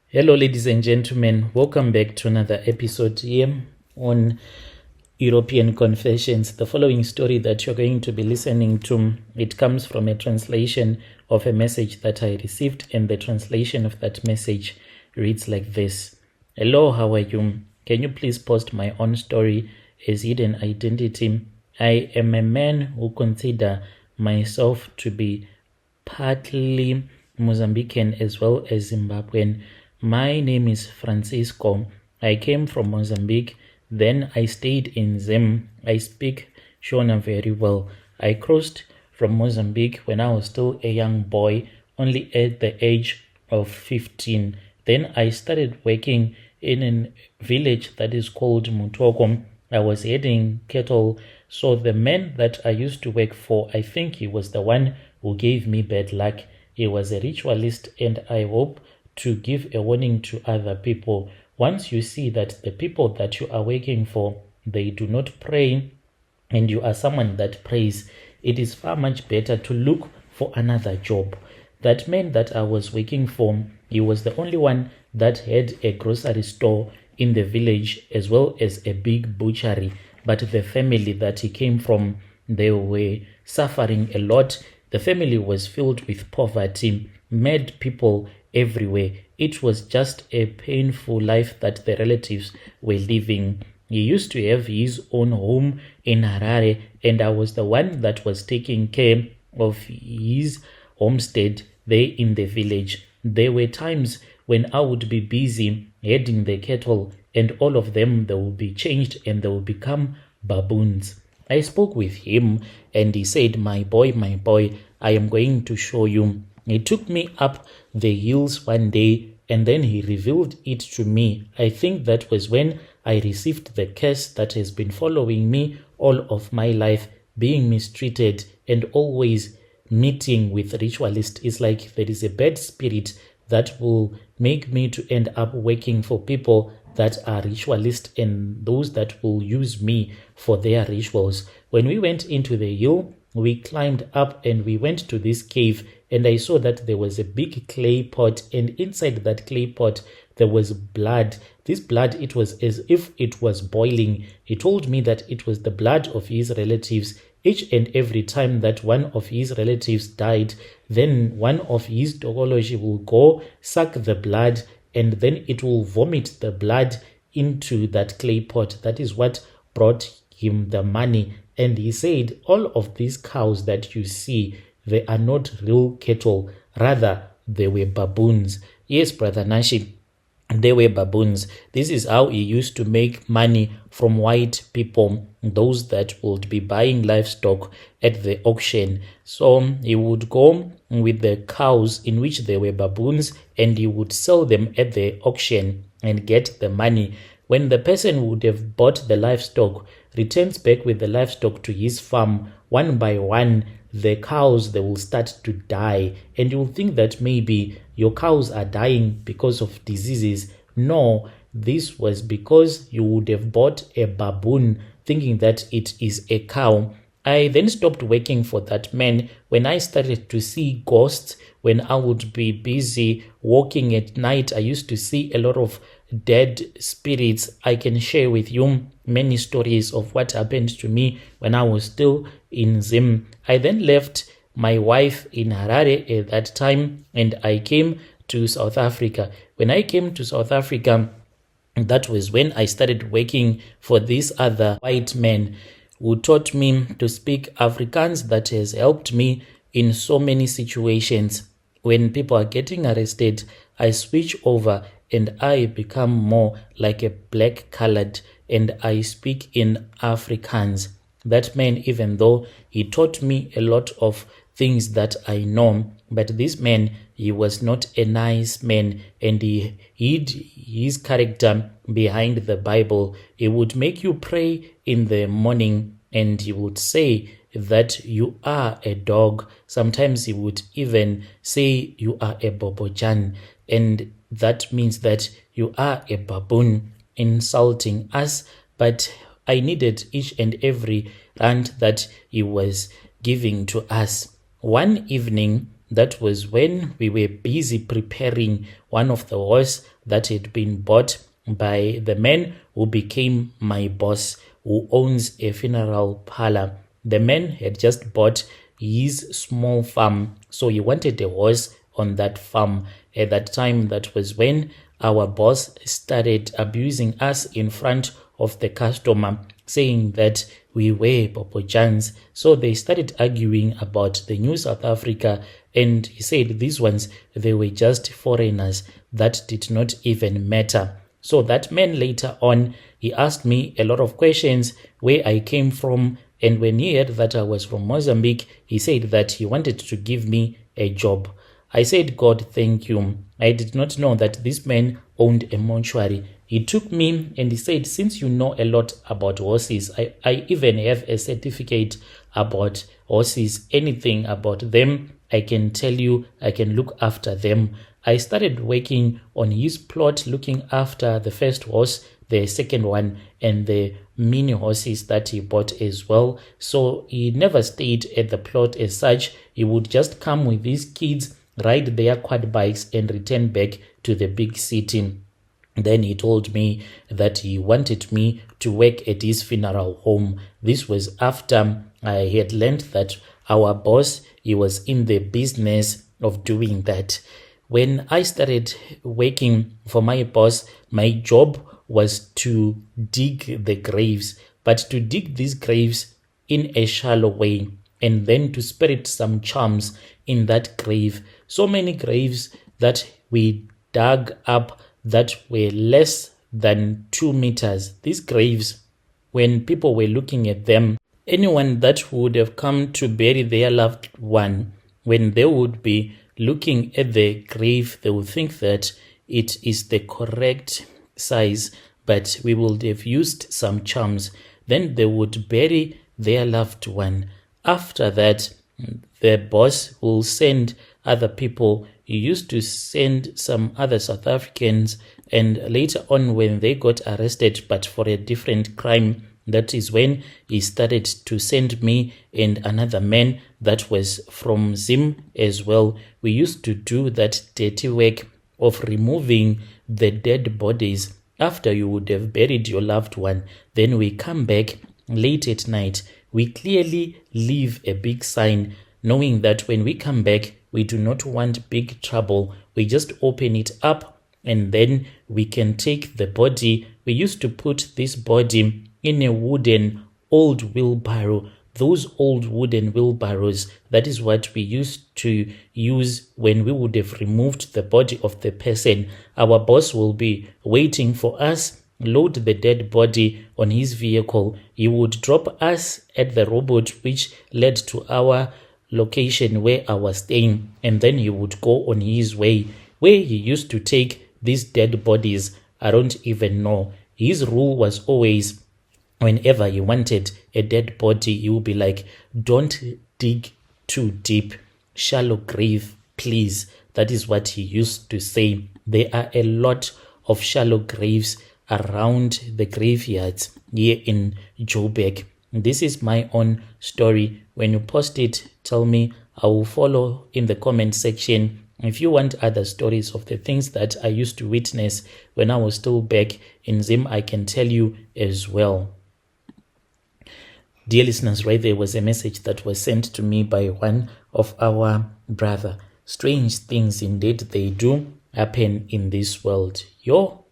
Hello, ladies and gentlemen. Welcome back to another episode here on European Confessions. The following story that you're going to be listening to, it comes from a translation of a message that I received, and the translation of that message reads like this. Hello, how are you? Can you please post my own story as hidden identity? I am a man who consider myself to be partly Mozambican as well as Zimbabwean. My name is Francisco. I came from Mozambique. Then I stayed in Zim. I speak Shona very well. I crossed from Mozambique when I was still a young boy, only at the age of 15. Then I started working in a village that is called Mutoko. I was herding cattle. So the man that I used to work for, I think he was the one who gave me bad luck. He was a ritualist, and I hope to give a warning to other people. Once you see that the people that you are working for, they do not pray, and you are someone that prays, it is far much better to look for another job. That man that I was working for, he was the only one that had a grocery store in the village as well as a big butchery. But the family that he came from, they were suffering a lot. The family was filled with poverty, mad people everywhere. It was just a painful life that the relatives were living. He used to have his own home in Harare, and I was the one that was taking care of his homestead there in the village. There were times when I would be busy herding the cattle, and all of them, they will be changed and they will become baboons. I spoke with him and he said, my boy, I am going to show you. He took me up the hills one day and then he revealed it to me. I think that was when I received the curse that has been following me all of my life, being mistreated and always meeting with ritualists. It's like there is a bad spirit that will make me to end up working for people that are ritualists and those that will use me for their rituals. When we went into the hill, we climbed up and we went to this cave, and I saw that there was a big clay pot, and inside that clay pot there was blood. This blood, it was as if it was boiling. He told me that it was the blood of his relatives. Each and every time that one of his relatives died, then one of his tokology will go suck the blood, and then it will vomit the blood into that clay pot. That is what brought him the money. And he said, all of these cows that you see, they are not real cattle. Rather, they were baboons. Yes, Brother Nashi, they were baboons. This is how he used to make money from white people, those that would be buying livestock at the auction. So he would go with the cows in which they were baboons, and he would sell them at the auction and get the money. When the person would have bought the livestock, returns back with the livestock to his farm, one by one, the cows, they will start to die. And you will think that maybe your cows are dying because of diseases. No, this was because you would have bought a baboon thinking that it is a cow. I then stopped working for that man when I started to see ghosts. When I would be busy walking at night, I used to see a lot of dead spirits. I can share with you many stories of what happened to me when I was still in Zim. I then left my wife in Harare at that time and I came to South Africa. When I came to South Africa, that was when I started working for this other white man who taught me to speak Afrikaans. That has helped me in so many situations. When people are getting arrested, I switch over and I become more like a black colored and I speak in Afrikaans. That man, even though he taught me a lot of things that I know, but this man, he was not a nice man and he hid his character behind the Bible. He would make you pray in the morning and he would say that you are a dog. Sometimes he would even say you are a bobojan, and that means that you are a baboon, insulting us. But I needed each and every rand that he was giving to us. One evening, That was when we were busy preparing one of the horse that had been bought by the man who became my boss, who owns a funeral parlor. The man had just bought his small farm, so he wanted a horse on that farm. At that time, that was when our boss started abusing us in front of the customer, saying that we were Popojans. So they started arguing about the new South Africa, and he said these ones, they were just foreigners. That did not even matter. So that man later on, he asked me a lot of questions where I came from, and when he heard that I was from Mozambique, he said that he wanted to give me a job. I said, God, thank you. I did not know that this man owned a mortuary. He took me and he said, since you know a lot about horses, I even have a certificate about horses, anything about them, I can tell you, I can look after them. I started working on his plot, looking after the first horse, the second one, and the mini horses that he bought as well. So he never stayed at the plot as such. He would just come with his kids, ride their quad bikes, and return back to the big city. Then he told me that he wanted me to work at his funeral home. This was after I had learned that our boss, he was in the business of doing that. When I started working for my boss, my job was to dig the graves, but to dig these graves in a shallow way, and then to spirit some charms in that grave. So many graves that we dug up that were less than 2 meters. These graves, when people were looking at them, anyone that would have come to bury their loved one, when they would be looking at the grave, they would think that it is the correct size, but we would have used some charms. Then they would bury their loved one. After that, the boss will send other people. He used to send some other South Africans, and later on when they got arrested, but for a different crime, that is when he started to send me and another man that was from Zim as well. We used to do that dirty work of removing the dead bodies after you would have buried your loved one. Then we come back late at night. We clearly leave a big sign, knowing that when we come back, we do not want big trouble. We just open it up and then we can take the body. We used to put this body in a wooden old wheelbarrow. Those old wooden wheelbarrows, that is what we used to use when we would have removed the body of the person. Our boss will be waiting for us, load the dead body on his vehicle. He would drop us at the robot which led to our location where I was staying, and then he would go on his way. Where he used to take these dead bodies, I don't even know. His rule was always, whenever he wanted a dead body, he would be like, don't dig too deep, shallow grave, please. That is what he used to say. There are a lot of shallow graves around the graveyards here in Joburg. This is my own story. When you post it, tell me. I will follow in the comment section. If you want other stories of the things that I used to witness when I was still back in Zim, I can tell you as well. Dear listeners, right there was a message that was sent to me by one of our brother. Strange things indeed they do happen in this world. Yo.